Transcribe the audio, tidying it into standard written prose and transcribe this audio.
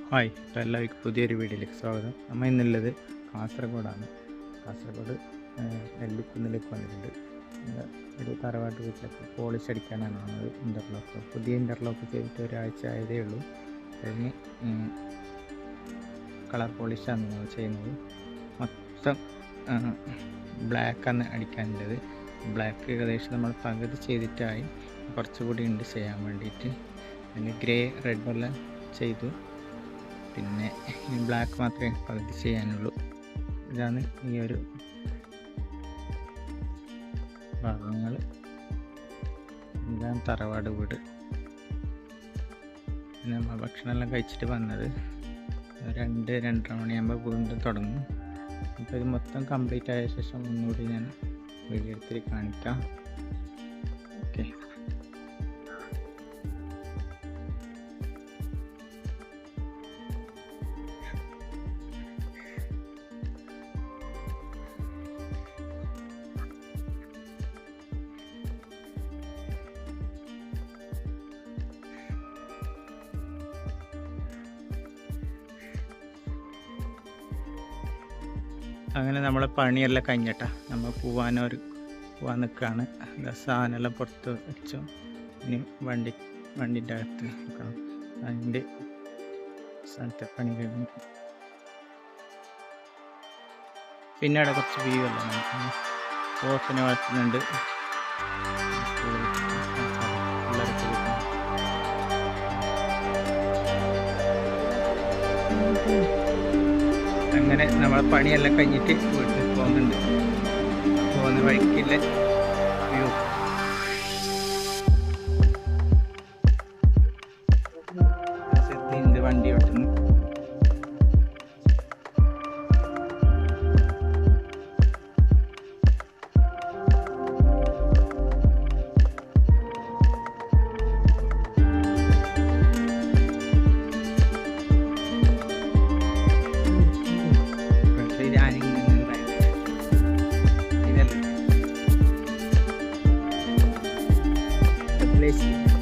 Hi, അപ്പോൾ എല്ലാവർക്കും പുതിയൊരു വീഡിയോയിലേക്ക് സ്വാഗതം. നമ്മൾ ഇന്നുള്ളത് കാസർഗോഡാണ്. കാസർഗോഡ് നെല്ലിക്കുന്നിലേക്ക് വന്നിട്ടുണ്ട്. ഒരു തറവാട്ട് വീട്ടിലേക്ക് പോളിഷ് അടിക്കാനാണ് നമ്മൾ ഇൻ്റർലോക്ക്. പുതിയ ഇൻ്റർലോക്ക് ചെയ്തിട്ട് ഒരാഴ്ച ആയതേ ഉള്ളൂ. അതിന് കളർ പോളിഷാണ് നമ്മൾ ചെയ്യുന്നത്. മൊത്തം ബ്ലാക്കാണ് അടിക്കാനുള്ളത്. ബ്ലാക്ക് ഏകദേശം നമ്മൾ പകുതി ചെയ്തിട്ടായി, കുറച്ചുകൂടി ഉണ്ട് ചെയ്യാൻ വേണ്ടിയിട്ട്. പിന്നെ ഗ്രേ റെഡ് എല്ലാം ചെയ്തു. പിന്നെ ഈ ബ്ലാക്ക് മാത്രമേ പകുതി ചെയ്യാനുള്ളൂ. ഇതാണ് ഈ ഒരു ഭാഗങ്ങൾ. ഇതാണ് തറവാട് വീട്. പിന്നെ നമ്മൾ ഭക്ഷണമെല്ലാം കഴിച്ചിട്ട് വന്നത് 2-2:30 മണിയാകുമ്പോൾ വീണ്ടും തുടങ്ങും. അപ്പോൾ ഇത് മൊത്തം കംപ്ലീറ്റ് ആയ ശേഷം ഒന്നുകൂടി ഞാൻ വീഡിയോ എടുത്തിട്ട് കാണിക്കാം. ഓക്കെ. അങ്ങനെ നമ്മളെ പണിയെല്ലാം കഴിഞ്ഞിട്ടാ നമ്മൾ പോവാൻ നിൽക്കുകയാണ്. സാധനമെല്ലാം പുറത്ത് വെച്ചു. ഇനി വണ്ടിൻ്റെ അകത്ത് നിൽക്കണം. അതിൻ്റെ സ്ഥലത്തെ പണി കഴിഞ്ഞു. പിന്നെ അവിടെ കുറച്ച് വ്യൂ എല്ലാം നമുക്ക് പോത്തിനെ വളർത്തുന്നുണ്ട്. അങ്ങനെ നമ്മളെ പണിയെല്ലാം കഴിഞ്ഞിട്ട് വീട്ടിൽ പോകുന്നുണ്ട്. പോകുന്ന വഴിക്കില്ല വ്യൂ. വണ്ടി ഓട്ടുന്നു. Place